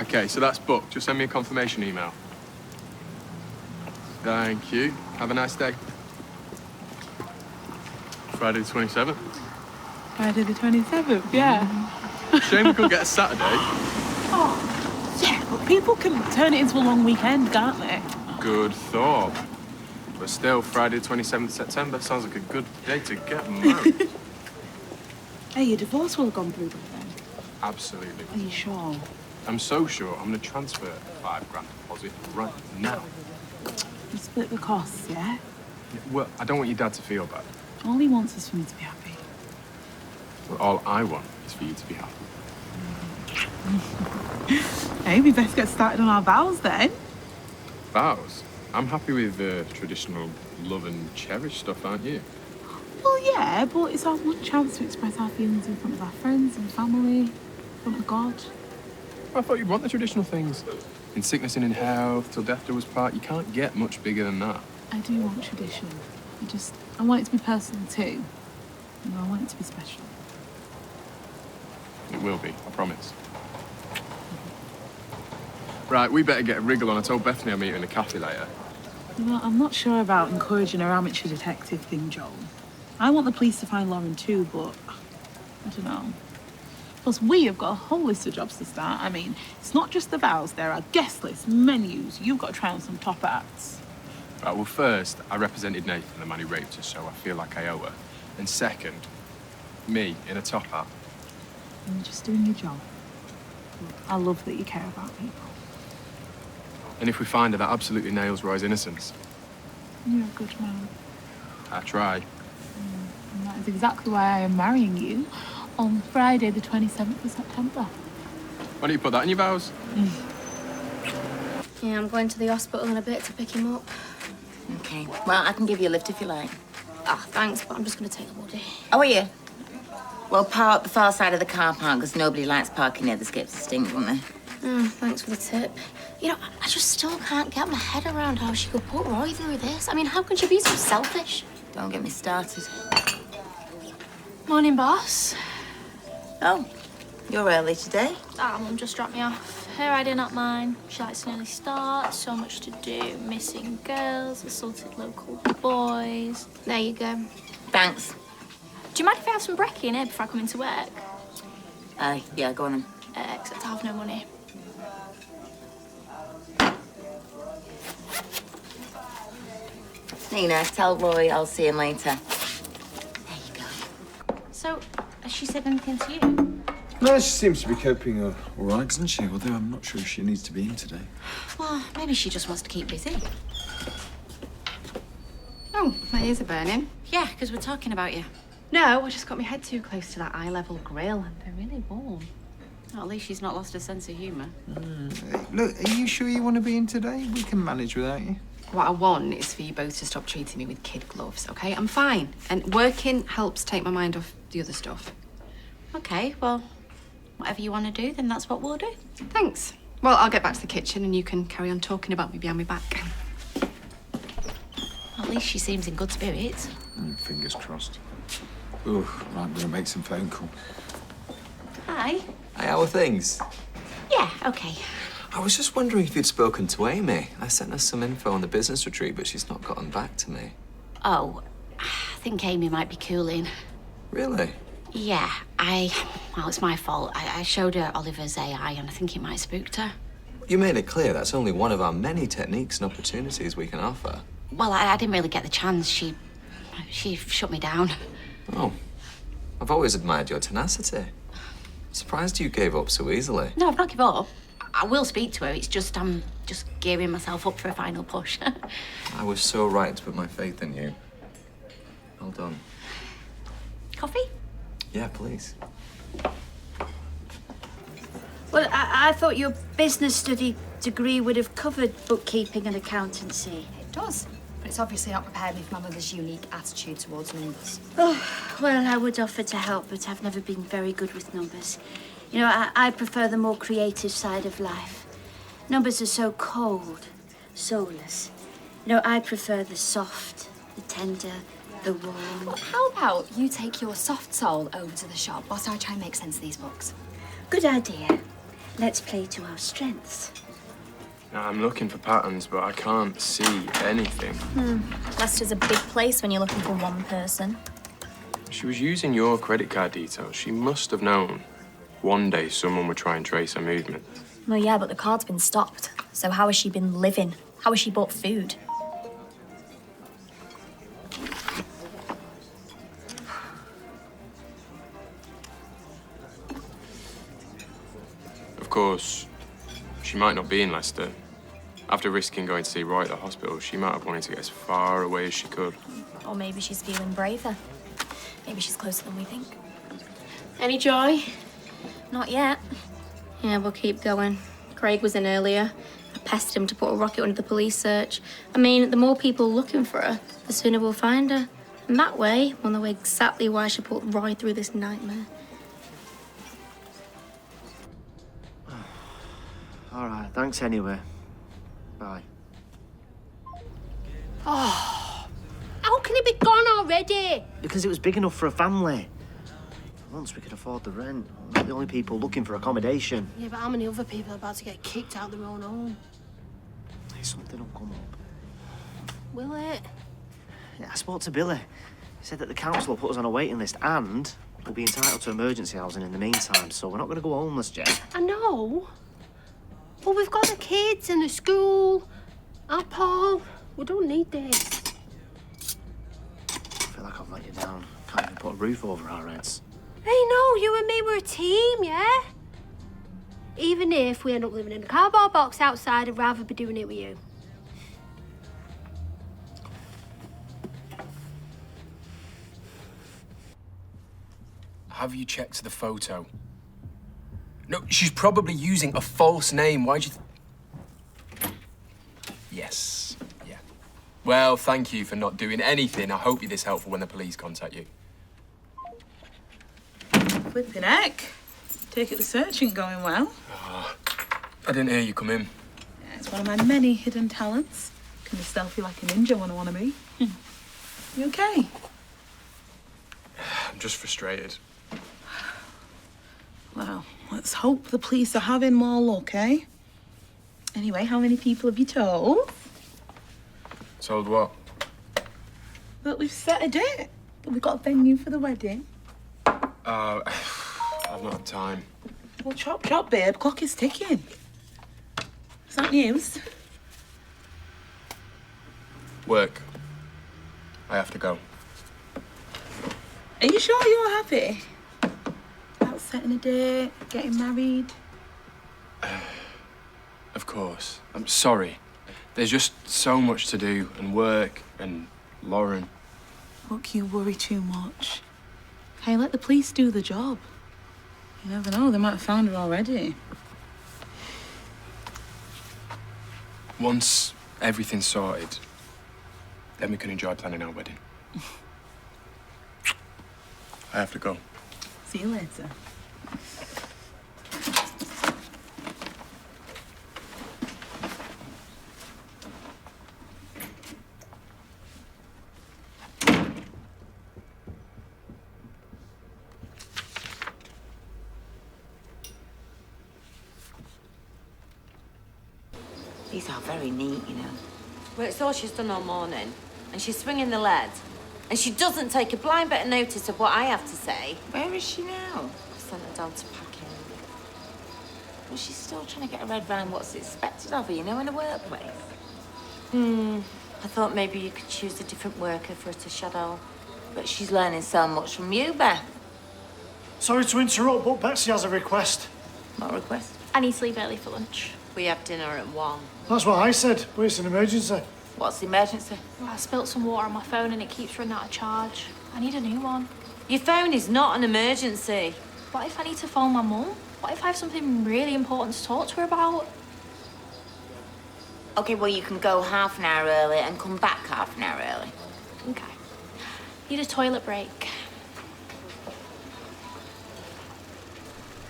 Okay, so that's booked. Just send me a confirmation email. Thank you. Have a nice day. Friday the 27th. Friday the 27th, yeah. Shame we couldn't get a Saturday. Oh, yeah, but people can turn it into a long weekend, can't they? Good thought. But still, Friday the 27th September sounds like a good day to get married. Hey, your divorce will have gone through by then. Absolutely. Are you sure? I'm so sure I'm going to transfer £5 grand deposit right now. You split the costs, yeah? Well, I don't want your dad to feel bad. All he wants is for me to be happy. Well, all I want is for you to be happy. Hey, we best get started on our vows then. Vows? I'm happy with the traditional love and cherish stuff, aren't you? Well, yeah, but it's our one chance to express our feelings in front of our friends and family, in front of God. I thought you'd want the traditional things. In sickness and in health, till death do us part. You can't get much bigger than that. I do want tradition. I want it to be personal too. You know, I want it to be special. It will be, I promise. Right, we better get a wriggle on. I told Bethany I'll meet her in a cafe later. You know, I'm not sure about encouraging her amateur detective thing, Joel. I want the police to find Lauren too, but I don't know. Plus, we have got a whole list of jobs to start. I mean, it's not just the vows. There are guest lists, menus. You've got to try on some top acts. Right, well, first, I represented Nathan, the man who raped her, so I feel like I owe her. And second, me in a top hat. And you're just doing your job. I love that you care about people. And if we find her, that absolutely nails Roy's innocence. You're a good man. I try. And that is exactly why I am marrying you on Friday, the 27th of September. Why don't you put that in your vows? Yeah, I'm going to the hospital in a bit to pick him up. Okay. Well, I can give you a lift if you like. Ah, thanks, but I'm just going to take the body. Oh, are you? Well, park the far side of the car park, because nobody likes parking near the skips of stink, won't they? Oh, thanks for the tip. You know, I just still can't get my head around how she could put Roy through this. I mean, how can she be so selfish? Don't get me started. Morning, boss. Oh, you're early today. Ah, Mum just dropped me off. Her idea, not mine. She likes an early start, so much to do. Missing girls, assaulted local boys. There you go. Thanks. Do you mind if I have some brekkie in here before I come into work? Yeah, go on then. Except I have no money. Nina, tell Roy I'll see him later. There you go. So, has she said anything to you? No, she seems to be coping all right, doesn't she? Although I'm not sure if she needs to be in today. Well, maybe she just wants to keep busy. Oh, my ears are burning. Yeah, because we're talking about you. No, I just got my head too close to that eye-level grill and they're really warm. Well, at least she's not lost her sense of humour. Hey, look, are you sure you want to be in today? We can manage without you. What I want is for you both to stop treating me with kid gloves, okay? I'm fine. And working helps take my mind off the other stuff. Okay, well, whatever you want to do, then that's what we'll do. Thanks. Well, I'll get back to the kitchen and you can carry on talking about me behind my back. At least she seems in good spirits. Fingers crossed. Ooh, right, I'm gonna make some phone calls. Hi. Hey, how are things? Yeah, okay. I was just wondering if you'd spoken to Amy. I sent her some info on the business retreat, but she's not gotten back to me. Oh, I think Amy might be cooling. Really? Yeah, well, it's my fault. I showed her Oliver's AI and I think it might have spooked her. You made it clear that's only one of our many techniques and opportunities we can offer. Well, I didn't really get the chance. She shut me down. Oh, I've always admired your tenacity. Surprised you gave up so easily. No, I've not given up. I will speak to her. It's just I'm just gearing myself up for a final push. I was so right to put my faith in you. Well done. Coffee? Yeah, please. Well, I thought your business study degree would have covered bookkeeping and accountancy. It does, but it's obviously not prepared me for my mother's unique attitude towards numbers. Oh, well, I would offer to help, but I've never been very good with numbers. You know, I prefer the more creative side of life. Numbers are so cold, soulless. You know, I prefer the soft, the tender, the warm. Well, how about you take your soft soul over to the shop whilst I try and make sense of these books? Good idea. Let's play to our strengths. I'm looking for patterns, but I can't see anything. Leicester's a big place when you're looking for one person. She was using your credit card details. She must have known one day someone would try and trace her movement. Well, yeah, but the card's been stopped. So how has she been living? How has she bought food? Of course, she might not be in Leicester. After risking going to see Roy at the hospital, she might have wanted to get as far away as she could. Or maybe she's feeling braver. Maybe she's closer than we think. Any joy? Not yet. Yeah, we'll keep going. Craig was in earlier. I pestered him to put a rocket under the police search. I mean, the more people looking for her, the sooner we'll find her. And that way, we'll know exactly why she put Roy through this nightmare. All right, thanks anyway. Bye. Oh, how can it be gone already? Because it was big enough for a family. Once we could afford the rent, we're not the only people looking for accommodation. Yeah, but how many other people are about to get kicked out of their own home? Something will come up. Will it? Yeah, I spoke to Billy. He said that the council will put us on a waiting list and we'll be entitled to emergency housing in the meantime, so we're not going to go homeless, Jen. I know. Well, we've got the kids and the school. Our Paul. We don't need this. I feel like I've let you down. Can't even put a roof over our heads. Hey, no, you and me were a team, yeah? Even if we end up living in a cardboard box outside, I'd rather be doing it with you. Have you checked the photo? No, she's probably using a false name. Why'd you... Yes, yeah. Well, thank you for not doing anything. I hope you're this helpful when the police contact you. Flipping heck. Take it the search ain't going well. Oh, I didn't hear you come in. Yeah, it's one of my many hidden talents. Can be stealthy like a ninja when I want to be. You okay? I'm just frustrated. Well, let's hope the police are having more luck, eh? Anyway, how many people have you told? Told what? That we've set a date. That we've got a venue for the wedding. I've not had time. Well, chop, chop, babe. Clock is ticking. Is that news? Work. I have to go. Are you sure you're happy? About setting a date, getting married? Of course. I'm sorry. There's just so much to do, and work, and Lauren. Look, you worry too much. Hey, let the police do the job. You never know, they might have found her already. Once everything's sorted, then we can enjoy planning our wedding. I have to go. See you later. These are very neat, you know. Well, it's all she's done all morning, and she's swinging the lead. And she doesn't take a blind bit of notice of what I have to say. Where is she now? I sent her down to packing. Well, she's still trying to get her head round what's expected of her, you know, in a workplace. I thought maybe you could choose a different worker for her to shadow. But she's learning so much from you, Beth. Sorry to interrupt, but Betsy has a request. What request? I need to leave early for lunch. We have dinner at 1. That's what I said, but it's an emergency. What's the emergency? I spilt some water on my phone and it keeps running out of charge. I need a new one. Your phone is not an emergency. What if I need to phone my mum? What if I have something really important to talk to her about? Okay, well, you can go half an hour early and come back half an hour early. Okay. Need a toilet break.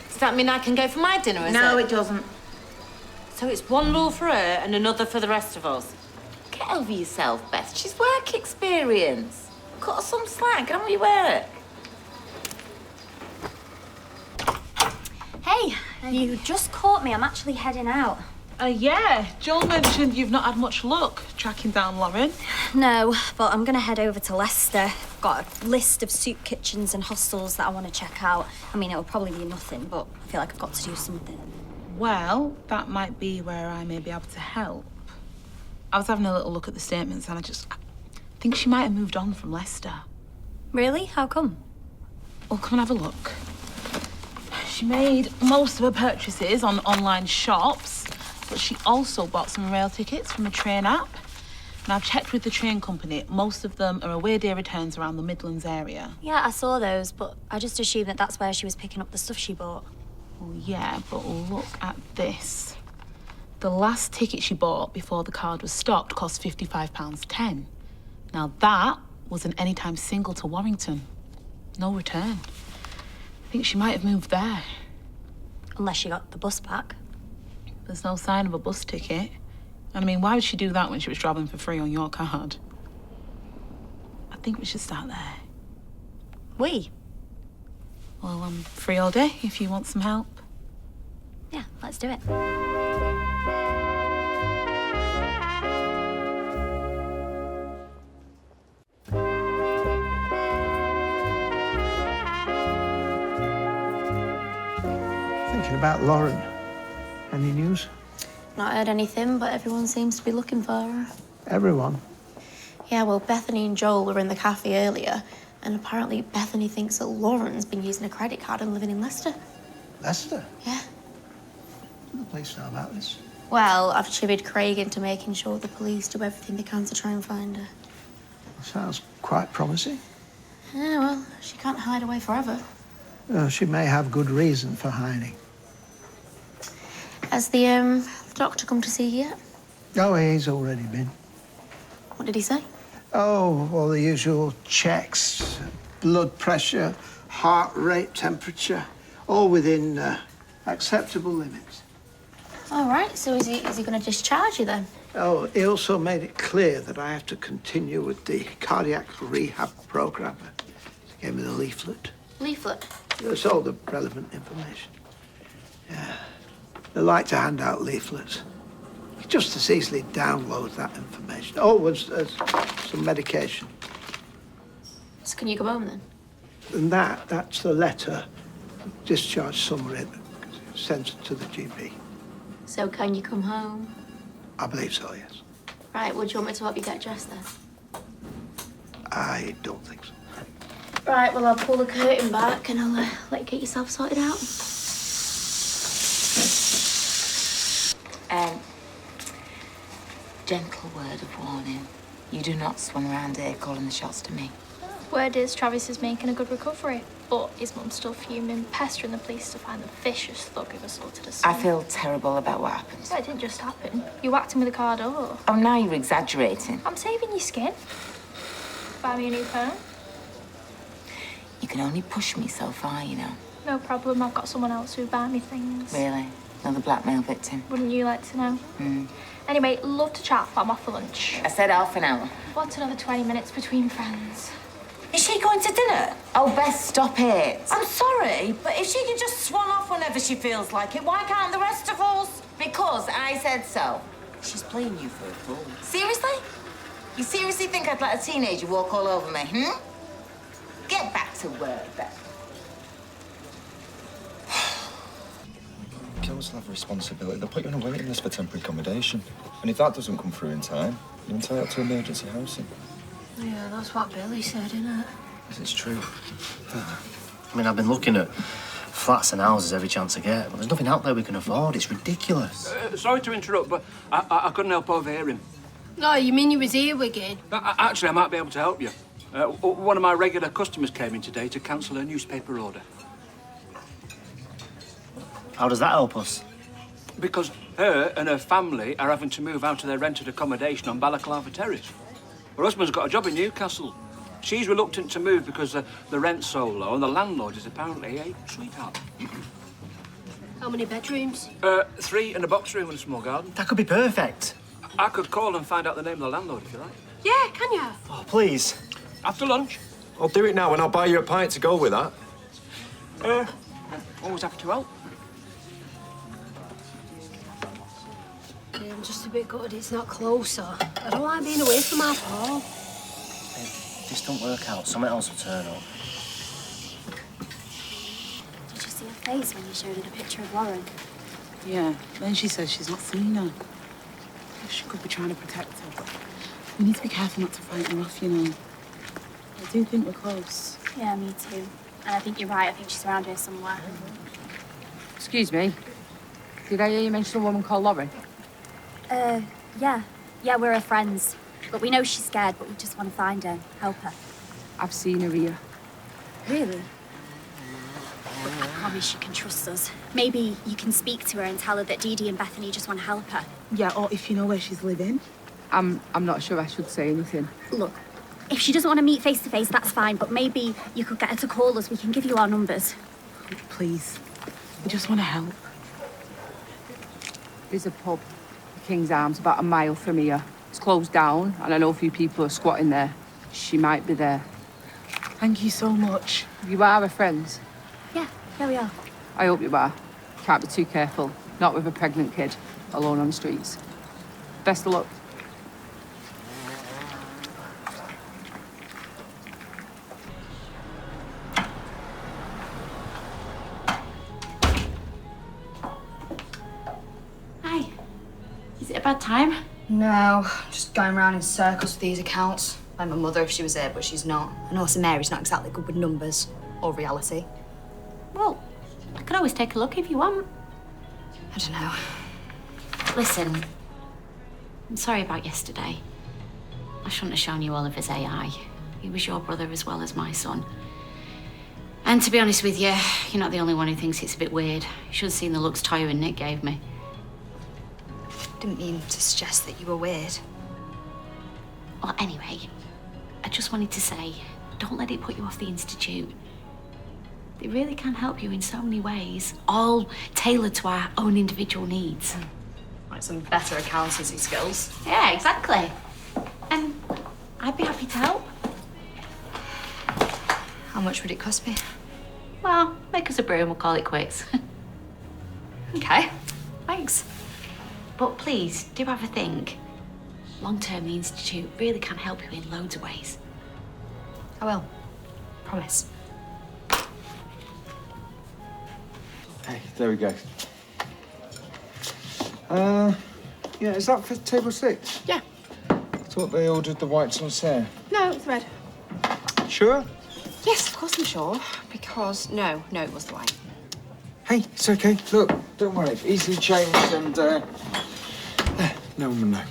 Does that mean I can go for my dinner, No, it doesn't. So it's one rule for her and another for the rest of us. Get over yourself, Beth. She's work experience. Cut her some slack. Get on with your work. Hey, You just caught me. I'm actually heading out. Yeah. Joel mentioned you've not had much luck tracking down Lauren. No, but I'm going to head over to Leicester. I've got a list of soup kitchens and hostels that I want to check out. I mean, it'll probably be nothing, but I feel like I've got to do something. Well, that might be where I may be able to help. I was having a little look at the statements and I think she might have moved on from Leicester. Really? How come? Well, come and have a look. She made most of her purchases on online shops, but she also bought some rail tickets from a train app. And I've checked with the train company. Most of them are away day returns around the Midlands area. Yeah, I saw those, but I just assumed that that's where she was picking up the stuff she bought. Well, yeah, but look at this. The last ticket she bought before the card was stopped cost £55.10. Now that was an anytime single to Warrington. No return. I think she might have moved there. Unless she got the bus back. There's no sign of a bus ticket. And I mean, why would she do that when she was travelling for free on your card? I think we should start there. We? Well, I'm free all day if you want some help. Yeah, let's do it. Thinking about Lauren. Any news? Not heard anything, but everyone seems to be looking for her. Everyone? Yeah, well, Bethany and Joel were in the cafe earlier, and apparently Bethany thinks that Lauren's been using a credit card and living in Leicester. Leicester? Yeah. Does the police know about this? Well, I've chivied Craig into making sure the police do everything they can to try and find her. Sounds quite promising. Yeah, well, she can't hide away forever. She may have good reason for hiding. Has the doctor come to see you yet? Oh, he's already been. What did he say? Oh, all the usual checks. Blood pressure, heart rate, temperature. All within acceptable limits. All right, so is he going to discharge you then? Oh, he also made it clear that I have to continue with the cardiac rehab program. He gave me the leaflet. Leaflet? It's all the relevant information. Yeah. They like to hand out leaflets. You just as easily download that information. Oh, as some medication. So can you go home then? And that's the letter, discharge summary sent to the GP. So can you come home? I believe so, yes. Right, would you want me to help you get dressed then? I don't think so. Right, well, I'll pull the curtain back and I'll let you get yourself sorted out. Gentle word of warning. You do not swing around here calling the shots to me. Word is Travis is making a good recovery, but his mum's still fuming, pestering the police to find the vicious thug who assaulted her son. I feel terrible about what happened. That didn't just happen. You whacked him with a car door. Oh, now you're exaggerating. I'm saving your skin. Buy me a new phone. You can only push me so far, you know. No problem, I've got someone else who'd buy me things. Really? Another blackmail victim? Wouldn't you like to know? Anyway, love to chat, but I'm off for lunch. I said half an hour. What's another 20 minutes between friends? Is she going to dinner? Oh, Beth, stop it. I'm sorry, but if she can just swan off whenever she feels like it, why can't the rest of us? Because I said so. She's playing you for a fool. Seriously? You seriously think I'd let a teenager walk all over me, Get back to work, Beth. Girls have a responsibility. They'll put you on a waiting list for temporary accommodation. And if that doesn't come through in time, you're entitled to emergency housing. Yeah, that's what Billy said, isn't it? Yes, it's true. I mean, I've been looking at flats and houses every chance I get, but there's nothing out there we can afford. It's ridiculous. Sorry to interrupt, but I couldn't help overhearing. No, you mean you was earwigging? Actually, I might be able to help you. One of my regular customers came in today to cancel her newspaper order. How does that help us? Because her and her family are having to move out of their rented accommodation on Balaclava Terrace. Her husband's got a job in Newcastle. She's reluctant to move because the rent's so low and the landlord is apparently a sweetheart. How many bedrooms? 3 and a box room and a small garden. That could be perfect. I could call and find out the name of the landlord if you like. Yeah, can you? Oh, please. After lunch. I'll do it now and I'll buy you a pint to go with that. Always happy to help. sorry, I'm just a bit gutted it's not closer. I don't like being away from our Paul. If this don't work out, something else will turn up. Did you see her face when you showed her the picture of Lauren? Yeah, then she says she's not seen her. She could be trying to protect her, but we need to be careful not to frighten her off, you know. I do think we're close. Yeah, me too. And I think you're right. I think she's around here somewhere. Excuse me. Did I hear you mention a woman called Lauren? Yeah. Yeah, we're her friends. But we know she's scared, but we just want to find her, help her. I've seen her here. Really? But I promise you can trust us. Maybe you can speak to her and tell her that Dee Dee and Bethany just want to help her. Yeah, or if you know where she's living. I'm not sure I should say anything. Look, if she doesn't want to meet face to face, that's fine, but maybe you could get her to call us. We can give you our numbers. Please. We just want to help. There's a pub, King's Arms, about a mile from here. It's closed down, and I know a few people are squatting there. She might be there. Thank you so much. You are her friends? Yeah, we are. I hope you are. Can't be too careful. Not with a pregnant kid, alone on the streets. Best of luck. Hi. Is it a bad time? No, just going round in circles with these accounts. Like my mother if she was here, but she's not. And also Mary's not exactly good with numbers or reality. Well, I could always take a look if you want. I don't know. Listen, I'm sorry about yesterday. I shouldn't have shown you Oliver's AI. He was your brother as well as my son. And to be honest with you, you're not the only one who thinks it's a bit weird. You should have seen the looks Toya and Nick gave me. Didn't mean to suggest that you were weird. Well, anyway, I just wanted to say, don't let it put you off the Institute. They really can help you in so many ways, all tailored to our own individual needs. Like some better accountancy skills. Yeah, exactly. And I'd be happy to help. How much would it cost me? Well, make us a brew and we'll call it quits. Okay, thanks. But please, do have a think. Long-term, the Institute really can help you in loads of ways. I will. Promise. Hey, there we go. Yeah, is that for table 6? Yeah. I thought they ordered the white sauce. No, it's red. Sure? Yes, of course I'm sure. Because, no, it was the white. Hey, it's okay. Look, don't worry. Easily changed and, no one will know.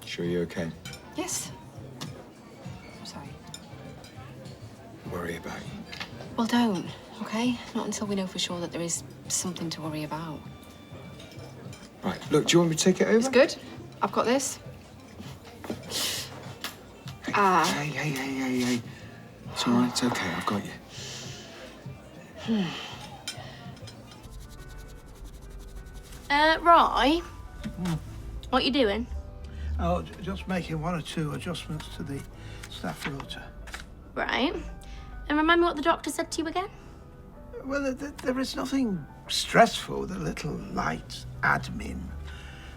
Sure you're okay? Yes. I'm sorry. Worry about you. Well, don't, okay? Not until we know for sure that there is something to worry about. Right, look, do you want me to take it over? It's good. I've got this. Hey. It's all right, it's okay. I've got you. Roy? What you doing? Oh, just making 1 or 2 adjustments to the staff rota. Right. And remind me what the doctor said to you again? Well, there is nothing stressful with a little light admin.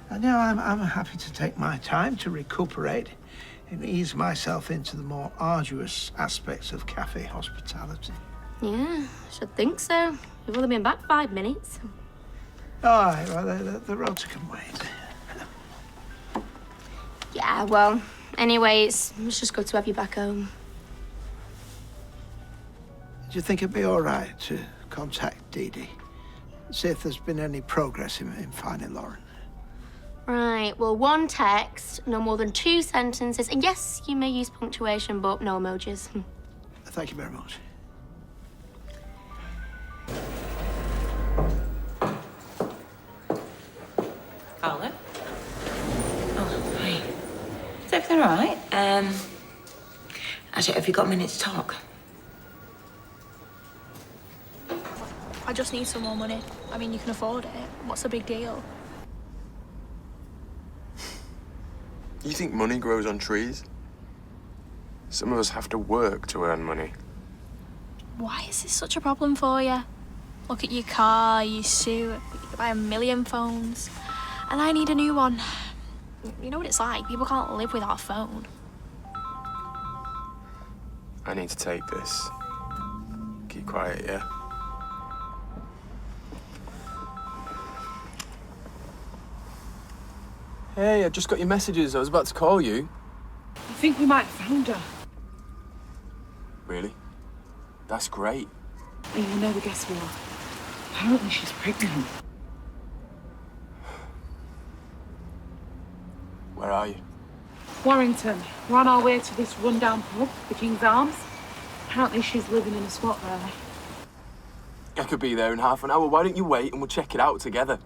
And now I'm happy to take my time to recuperate and ease myself into the more arduous aspects of cafe hospitality. Yeah, should think so. You've only been back 5 minutes. All right, well, the rota can wait. Yeah, well, anyway, it's just good to have you back home. Do you think it'd be all right to contact Dee Dee? See if there's been any progress in finding Lauren? Right, well, 1 text, no more than 2 sentences, and yes, you may use punctuation, but no emojis. Thank you very much. Carla? Oh, hi. Is everything all right? Actually, have you got a minute to talk? I just need some more money. I mean, you can afford it. What's the big deal? You think money grows on trees? Some of us have to work to earn money. Why is this such a problem for you? Look at your car, your suit, you buy 1 million phones. And I need a new one. You know what it's like? People can't live without a phone. I need to take this. Keep quiet, yeah? Hey, I just got your messages. I was about to call you. I think we might have found her. Really? That's great. And you know the guess what? Apparently she's pregnant. Where are you? Warrington. We're on our way to this rundown pub, the King's Arms. Apparently she's living in a squat there. I could be there in half an hour. Why don't you wait and we'll check it out together?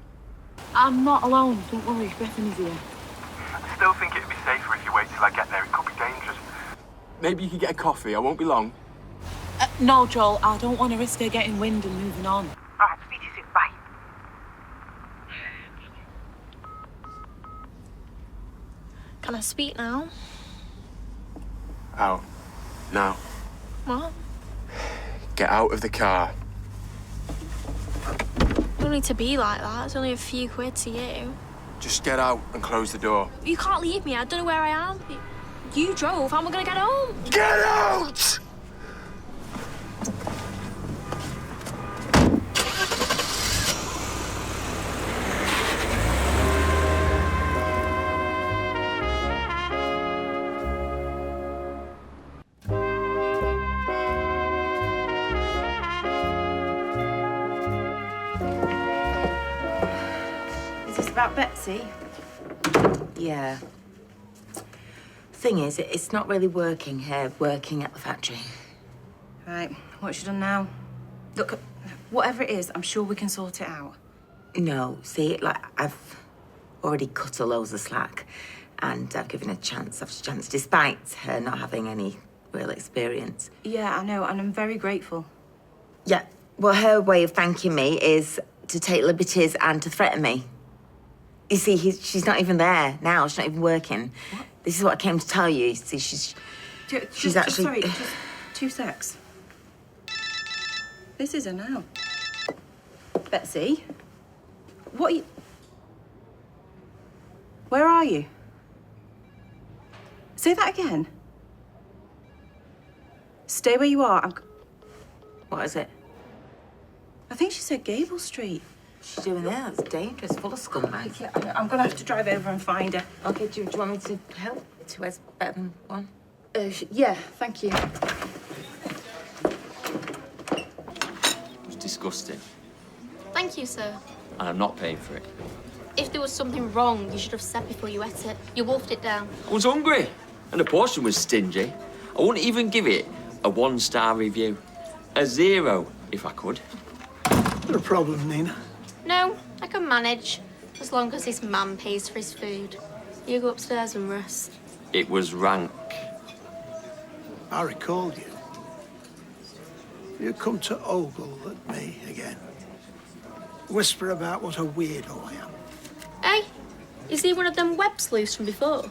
I'm not alone, don't worry, Bethany's here. I still think it'd be safer if you wait till I get there. It could be dangerous. Maybe you could get a coffee. I won't be long. No, Joel, I don't want to risk her getting wind and moving on. All right, speak to you soon. Bye. Can I speak now? Out. Now. What? Get out of the car. You don't need to be like that. It's only a few quid to you. Just get out and close the door. You can't leave me. I don't know where I am. You drove. How am I going to get home? Get out! Is this about Betsy? Yeah. Thing is, it's not really working here, working at the factory. Right, what's she done now? Look, whatever it is, I'm sure we can sort it out. No, see, like, I've already cut her loads of slack, and I've given her chance after chance, despite her not having any real experience. Yeah, I know, and I'm very grateful. Yeah, well, her way of thanking me is to take liberties and to threaten me. You see, she's not even there now. She's not even working. What? This is what I came to tell you. See, she's actually... Sorry, just 2 secs. This is her now. Betsy? What are you... Where are you? Say that again. Stay where you are. What is it? I think she said Gable Street. She's doing there? That's dangerous, full of scumbags. Yeah, I'm gonna have to drive over and find her. Okay, do you want me to help? 2 is better than 1? Yeah, thank you. It's disgusting. Thank you, sir. And I'm not paying for it. If there was something wrong, you should have said before you ate it. You wolfed it down. I was hungry, and the portion was stingy. I wouldn't even give it a 1-star review. A 0, if I could. Is there a problem, Nina? No, I can manage, as long as this man pays for his food. You go upstairs and rest. It was rank. I recalled you. You come to ogle at me again. Whisper about what a weirdo I am. Hey, is he one of them web sleuths from before?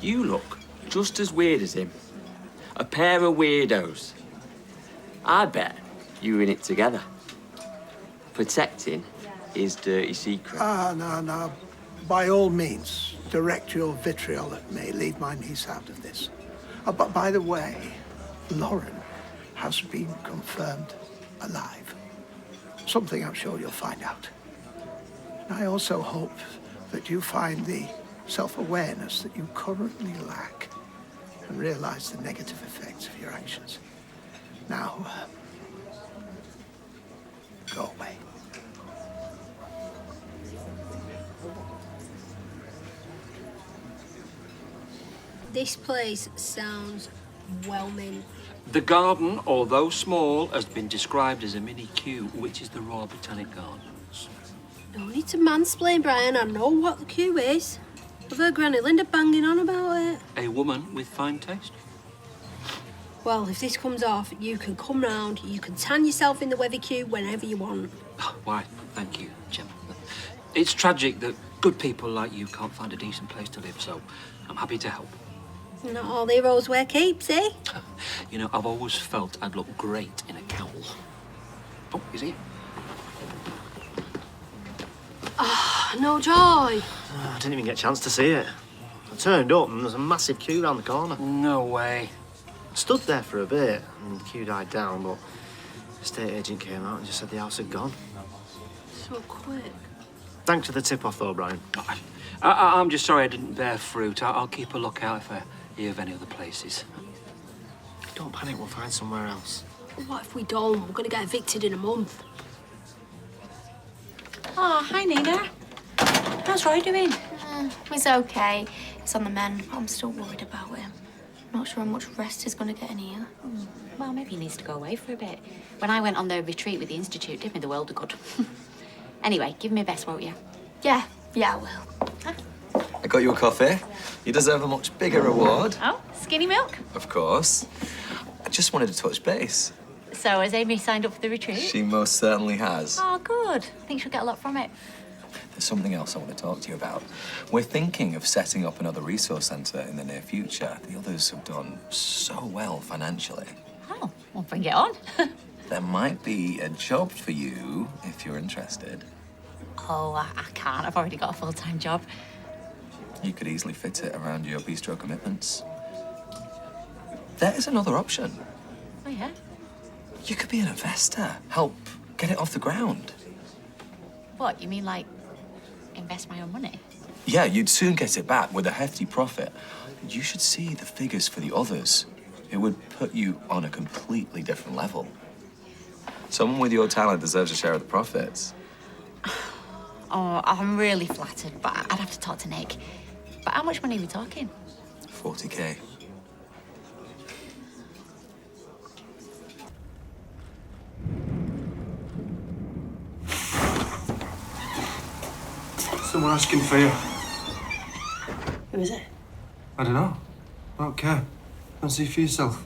You look just as weird as him. A pair of weirdos. I bet you were in it together. Protecting his dirty secret. No. By all means, direct your vitriol at me. Leave my niece out of this. But by the way, Lauren has been confirmed alive. Something I'm sure you'll find out. And I also hope that you find the self-awareness that you currently lack and realize the negative effects of your actions. Now, go away. This place sounds whelming. The garden, although small, has been described as a mini Kew, which is the Royal Botanic Gardens. No need to mansplain, Brian. I know what the queue is. I've heard Granny Linda banging on about it. A woman with fine taste. Well, if this comes off, you can come round, you can tan yourself in the weather queue whenever you want. Why, thank you, Jim. It's tragic that good people like you can't find a decent place to live, so I'm happy to help. Not all heroes wear capes, eh? You know, I've always felt I'd look great in a cowl. Oh, is he? no joy. I didn't even get a chance to see it. I turned up and there's a massive queue round the corner. No way. I stood there for a bit and the queue died down, but the estate agent came out and just said the house had gone. So quick. Thanks for the tip-off, though, Brian. I'm just sorry I didn't bear fruit. I'll keep a lookout if I hear of any other places. Don't panic, we'll find somewhere else. What if we don't? We're going to get evicted in a month. Oh, hi, Nina. How's Roy doing? He's okay. He's on the mend, but I'm still worried about him. Not sure how much rest he's going to get in here. Well, maybe he needs to go away for a bit. When I went on the retreat with the Institute, it did me the world of good. Anyway, give me a best, won't you? Yeah, I will. I got you a coffee. You deserve a much bigger reward. Oh, skinny milk? Of course. I just wanted to touch base. So, has Amy signed up for the retreat? She most certainly has. Oh, good. I think she'll get a lot from it. There's something else I want to talk to you about. We're thinking of setting up another resource centre in the near future. The others have done so well financially. Oh, well, bring it on. There might be a job for you if you're interested. Oh, I can't. I've already got a full-time job. You could easily fit it around your bistro commitments. There is another option. Oh, yeah? You could be an investor. Help get it off the ground. What, you mean like invest my own money? Yeah, you'd soon get it back with a hefty profit. You should see the figures for the others. It would put you on a completely different level. Someone with your talent deserves a share of the profits. Oh, I'm really flattered, but I'd have to talk to Nick. But how much money are we talking? 40K. Someone asking for you. Who is it? I don't know. I don't care. Go and see for yourself.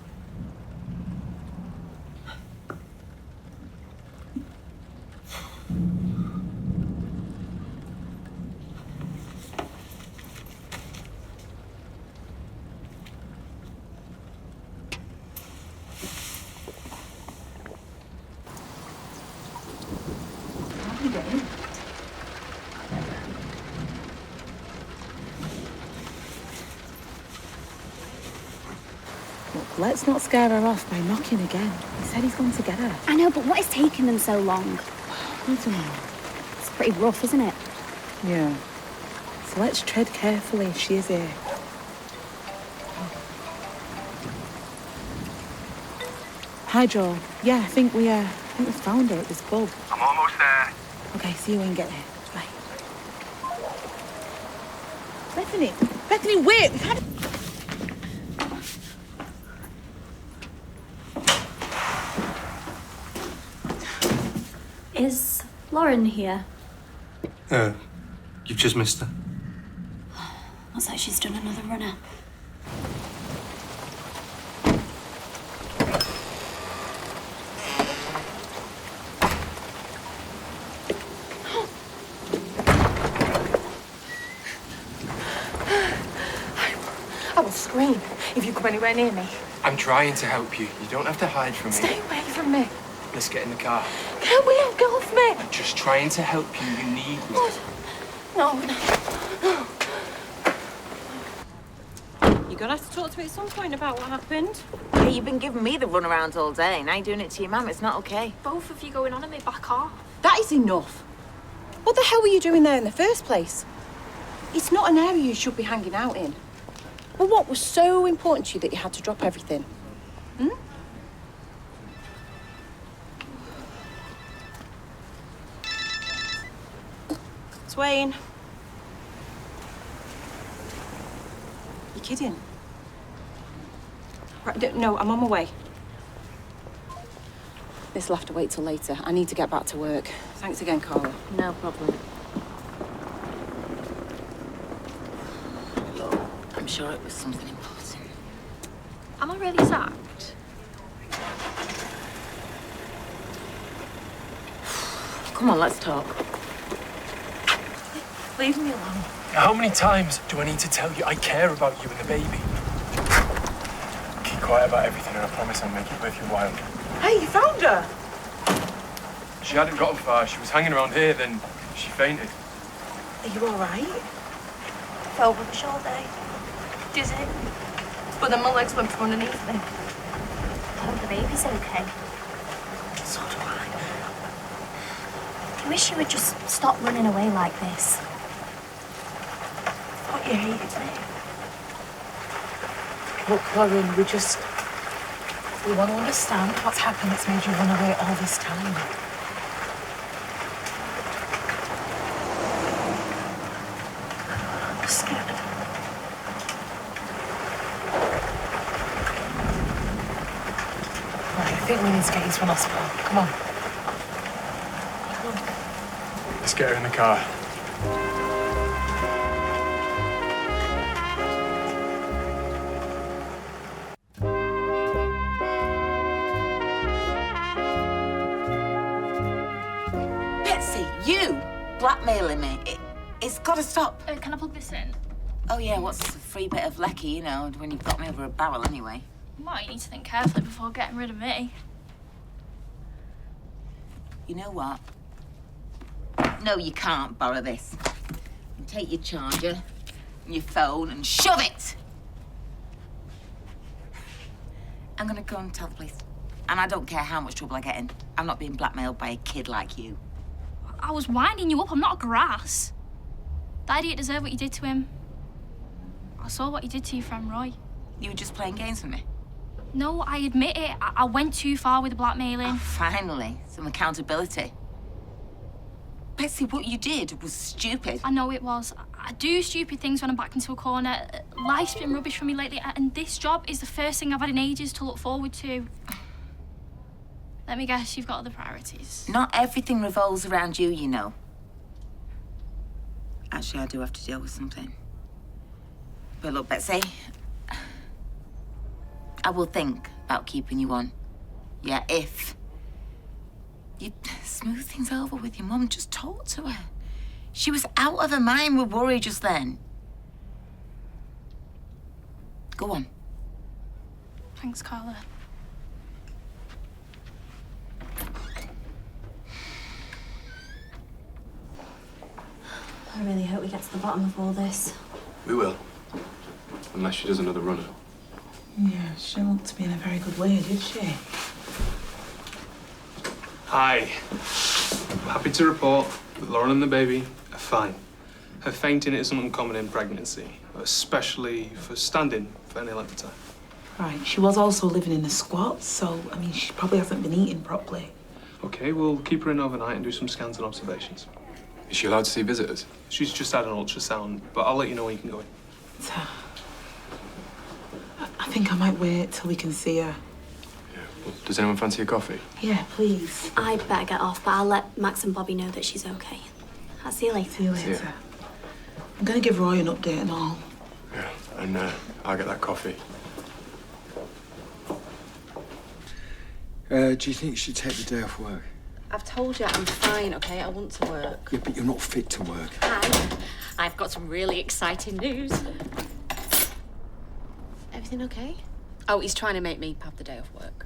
Look, let's not scare her off by knocking again. He said he's going to get her. I know, but what is taking them so long? I don't know. It's pretty rough, isn't it? Yeah. So let's tread carefully if she is here. Hi, Joel. Yeah, I think we found her at this pub. I'm almost there. Okay, see you when you get there. Bye. Bethany, wait! We've had... Is Lauren here? You've just missed her. Looks like she's done another runner. I will scream if you come anywhere near me. I'm trying to help you. You don't have to hide from me. Stay away from me. Let's get in the car. Get off me. I'm just trying to help you. You need me. No. You're gonna have to talk to me at some point about what happened. Yeah, you've been giving me the runaround all day. Now you're doing it to your mum. It's not okay. Both of you going on at me, back off. That is enough. What the hell were you doing there in the first place? It's not an area you should be hanging out in. Well, what was so important to you that you had to drop everything? Wayne. You're kidding. Right, no, I'm on my way. This'll have to wait till later. I need to get back to work. Thanks again, Carla. No problem. Look, I'm sure it was something important. Am I really sacked? Come on, let's talk. Leave me alone. How many times do I need to tell you I care about you and the baby? Keep quiet about everything and I promise I'll make it worth your while. Hey, you found her? She hadn't gotten far. She was hanging around here, then she fainted. Are you all right? Fell rubbish all day. Dizzy. But then my legs went from underneath me. I hope the baby's okay. So do I. I wish you would just stop running away like this. Thought you hated me. Look, Lauren, we want to understand what's happened that's made you run away all this time. I'm scared. Right, I think we need to get you to an hospital. Come on. Let's get her in the car. Betsy, you blackmailing me. It's got to stop. Can I plug this in? Oh, yeah, what's a free bit of lecky, you know, when you've got me over a barrel anyway. Well, you need to think carefully before getting rid of me. You know what? No, you can't borrow this. And take your charger and your phone and shove it! I'm gonna go and tell the police. And I don't care how much trouble I get in. I'm not being blackmailed by a kid like you. I was winding you up. I'm not a grass. The idiot deserved what you did to him. I saw what you did to your friend Roy. You were just playing games with me? No, I admit it. I went too far with the blackmailing. Oh, finally, some accountability. Betsy, what you did was stupid. I know it was. I do stupid things when I'm backed into a corner. Life's been rubbish for me lately, and this job is the first thing I've had in ages to look forward to. Let me guess, you've got other priorities. Not everything revolves around you, you know. Actually, I do have to deal with something. But look, Betsy, I will think about keeping you on. Yeah, if you smooth things over with your mum, just talk to her. She was out of her mind with worry just then. Go on. Thanks, Carla. I really hope we get to the bottom of all this. We will. Unless she does another runner. Yeah, she didn't look to be in a very good way, did she? Hi. I'm happy to report that Lauren and the baby are fine. Her fainting isn't uncommon in pregnancy, especially for standing for any length of time. Right, she was also living in a squat, so, I mean, she probably hasn't been eating properly. Okay, we'll keep her in overnight and do some scans and observations. Is she allowed to see visitors? She's just had an ultrasound, but I'll let you know when you can go in. I think I might wait till we can see her. Yeah. Well, does anyone fancy a coffee? Yeah, please. I'd better get off, but I'll let Max and Bobby know that she's okay. I'll see you later. See you later. I'm gonna give Roy an update and all. Yeah, and I'll get that coffee. Do you think you should take the day off work? I've told you I'm fine, okay? I want to work. Yeah, but you're not fit to work. Hi. I've got some really exciting news. Everything okay? Oh, he's trying to make me have the day off work.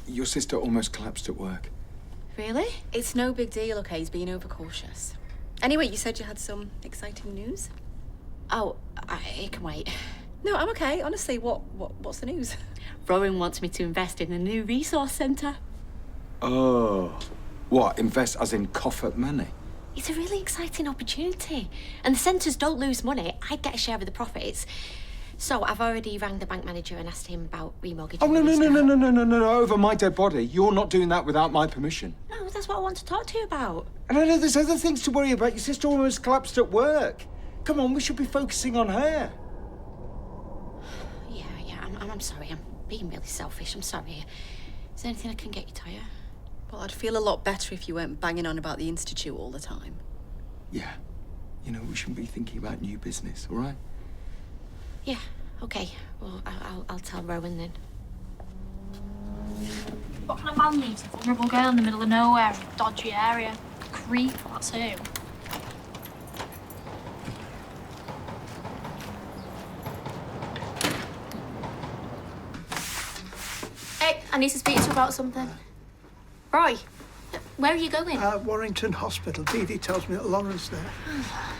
Your sister almost collapsed at work. Really? It's no big deal, okay? He's being overcautious. Anyway, you said you had some exciting news? Oh, it can wait. No, I'm okay. Honestly, what's the news? Rowan wants me to invest in a new resource centre. Oh. What, invest as in cough up money? It's a really exciting opportunity. And the centres don't lose money. I'd get a share of the profits. So I've already rang the bank manager and asked him about remortgaging. Oh, no, over my dead body. You're not doing that without my permission. No, that's what I want to talk to you about. And I know there's other things to worry about. Your sister almost collapsed at work. Come on, we should be focusing on her. Yeah, I'm sorry. I'm being really selfish. I'm sorry. Is there anything I can get you, Toya? Well, I'd feel a lot better if you weren't banging on about the Institute all the time. Yeah. You know, we shouldn't be thinking about new business, all right? Yeah, okay. Well, I'll tell Rowan then. What kind of man leaves a vulnerable girl in the middle of nowhere, in a dodgy area? Creep, that's who. Hey, I need to speak to you about something. Roy, Where are you going? Warrington Hospital. Dee Dee tells me that Lauren's there.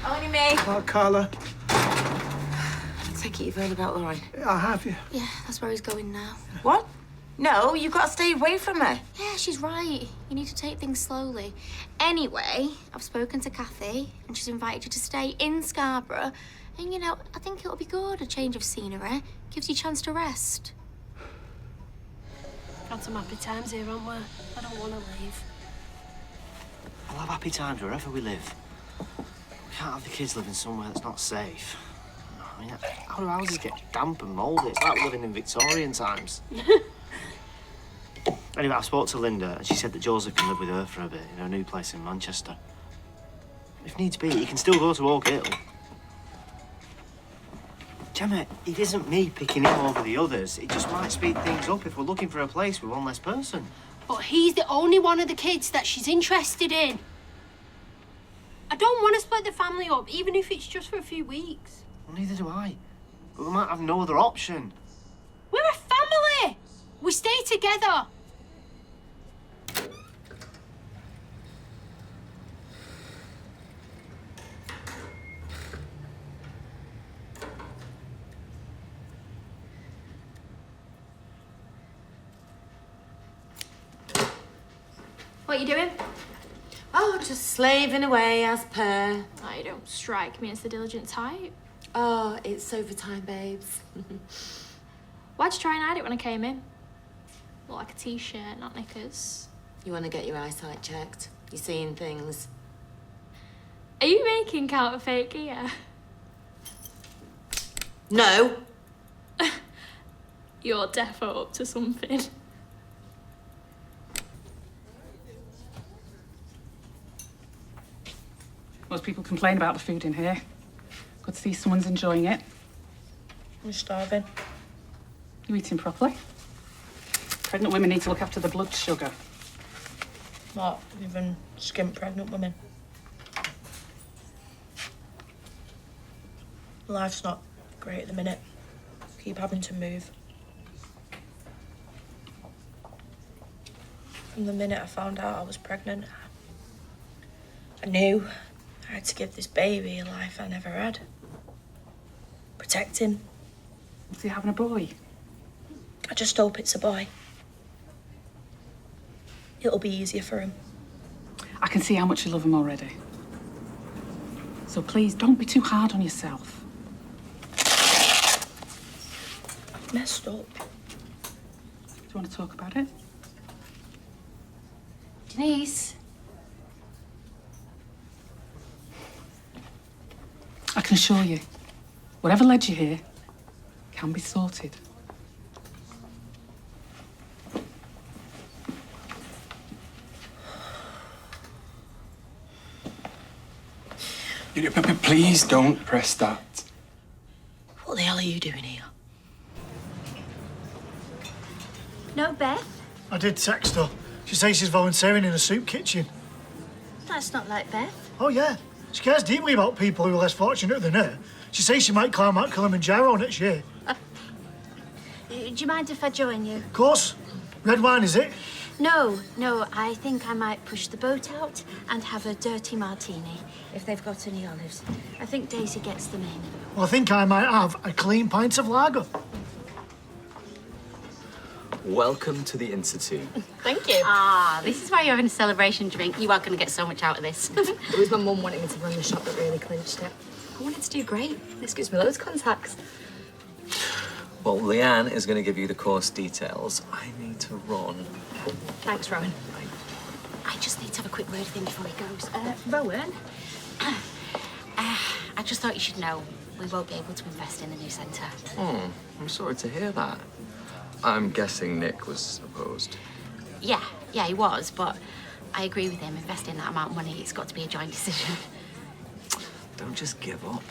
Only me. Oh, Carla. Take it you've heard about Lauren. I have you. Yeah, that's where he's going now. What? No, you've got to stay away from her. Yeah, she's right. You need to take things slowly. Anyway, I've spoken to Kathy, and she's invited you to stay in Scarborough. And, you know, I think it'll be good, a change of scenery. Gives you a chance to rest. Had some happy times here, haven't we? I don't want to leave. We'll have happy times wherever we live. We can't have the kids living somewhere that's not safe. I mean, our houses get damp and mouldy. It's like living in Victorian times. Anyway, I spoke to Linda, and she said that Joseph can live with her for a bit in her new place in Manchester. If needs be, he can still go to Oak Hill. Gemma, it isn't me picking him over the others. It just might speed things up if we're looking for a place with one less person. But he's the only one of the kids that she's interested in. I don't want to split the family up, even if it's just for a few weeks. Well, neither do I. But we might have no other option. We're a family! We stay together. What are you doing? Oh, just slaving away as per. Oh, you don't strike me as the diligent type. Oh, it's overtime, babes. Why'd you try and hide it when I came in? Look like a t-shirt, not knickers. You want to get your eyesight checked? You're seeing things. Are you making counterfeit gear? No. You're defo up to something. Most people complain about the food in here. Good to see someone's enjoying it. I'm starving. You eating properly? Pregnant women need to look after the blood sugar. What? Even skimp pregnant women? Life's not great at the minute. Keep having to move. From the minute I found out I was pregnant, I knew I had to give this baby a life I never had. Protect him. Is he having a boy? I just hope it's a boy. It'll be easier for him. I can see how much you love him already. So please, don't be too hard on yourself. Messed up. Do you want to talk about it? Denise. I can assure you, whatever led you here can be sorted. Please don't press that. What the hell are you doing here? No, Beth? I did text her. She says she's volunteering in a soup kitchen. That's not like Beth. Oh, yeah. She cares deeply about people who are less fortunate than her. She says she might climb Mount Kilimanjaro next year. Do you mind if I join you? Of course. Red wine, is it? No, I think I might push the boat out and have a dirty martini, if they've got any olives. I think Daisy gets them in. Well, I think I might have a clean pint of lager. Welcome to the Institute. Thank you. Ah, this is why you're having a celebration drink. You are going to get so much out of this. It was my mum wanting me to run the shop that really clinched it. I wanted to do great. This gives me loads of contacts. Well, Leanne is going to give you the course details. I need to run. Thanks, Rowan. I just need to have a quick word with him before he goes. Rowan, I just thought you should know we won't be able to invest in the new centre. I'm sorry to hear that. I'm guessing Nick was opposed. Yeah, he was, but I agree with him. Investing that amount of money, it's got to be a joint decision. Don't just give up.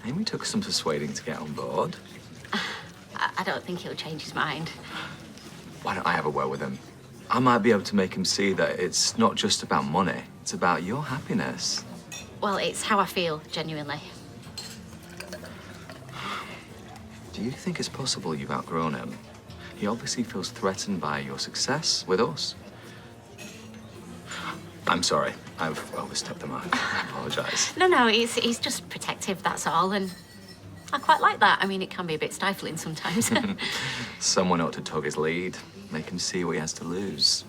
Amy took some persuading to get on board. I don't think he'll change his mind. Why don't I have a word with him? I might be able to make him see that it's not just about money. It's about your happiness. Well, it's how I feel, genuinely. Do you think it's possible you've outgrown him? He obviously feels threatened by your success with us. I'm sorry. I've overstepped the mark. I apologise. No, he's just protective, that's all, and I quite like that. I mean, it can be a bit stifling sometimes. Someone ought to tug his lead, make him see what he has to lose.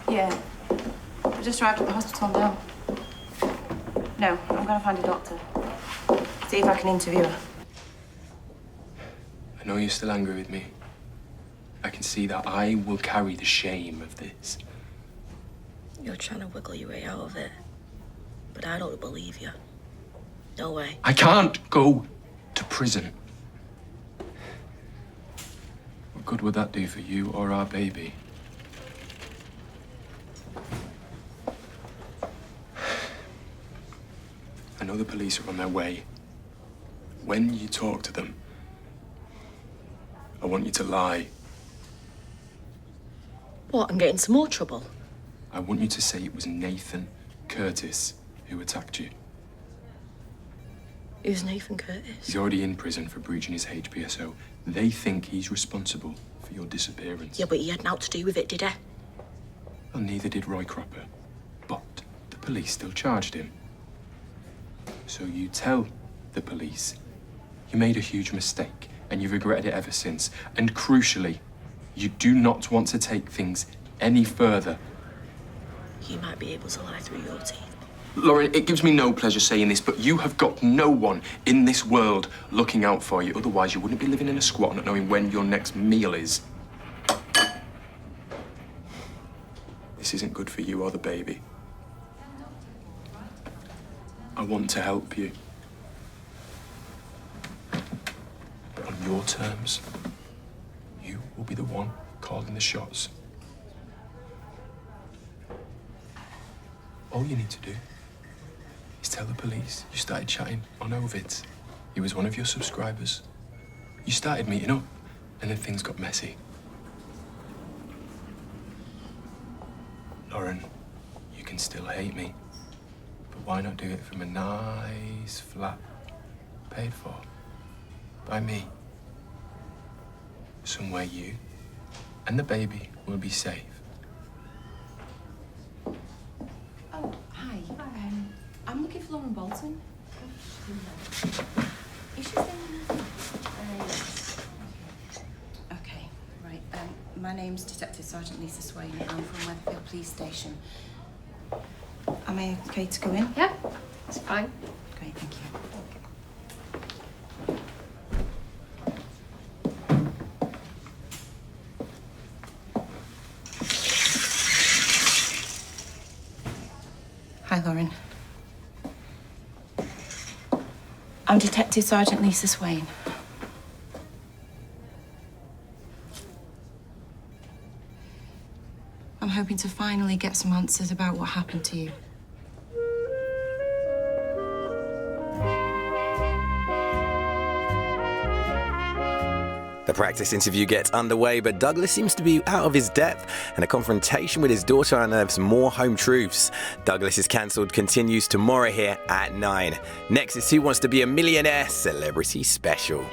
Yeah. I just arrived at the hospital now. No, I'm going to find a doctor. See if I can interview her. I know you're still angry with me. I can see that. I will carry the shame of this. You're trying to wiggle your way out of it. But I don't believe you. No way. I can't go to prison. What good would that do for you or our baby? I know the police are on their way. When you talk to them, I want you to lie. What, and get in some more trouble? I want you to say it was Nathan Curtis who attacked you. Who's Nathan Curtis? He's already in prison for breaching his HPSO. They think he's responsible for your disappearance. Yeah, but he had naught to do with it, did he? Well, neither did Roy Cropper. But the police still charged him. So you tell the police you made a huge mistake and you've regretted it ever since. And crucially, you do not want to take things any further. You might be able to lie through your teeth. Lauren, it gives me no pleasure saying this, but you have got no one in this world looking out for you. Otherwise, you wouldn't be living in a squat not knowing when your next meal is. This isn't good for you or the baby. I want to help you. But on your terms, you will be the one calling the shots. All you need to do is tell the police you started chatting on Ovid. He was one of your subscribers. You started meeting up, and then things got messy. Lauren, you can still hate me, but why not do it from a nice flat paid for by me? Somewhere you and the baby will be safe. Oh, hi. I'm looking for Lauren Bolton. Is she staying there? Okay, right. My name's Detective Sergeant Lisa Swain. I'm from Weatherfield Police Station. Am I okay to go in? Yeah, it's fine. Great, thank you. Hi, Lauren. I'm Detective Sergeant Lisa Swain. I'm hoping to finally get some answers about what happened to you. The practice interview gets underway, but Douglas seems to be out of his depth, and a confrontation with his daughter unearths more home truths. Douglas is cancelled continues tomorrow here at 9. Next is Who Wants to Be a Millionaire Celebrity Special.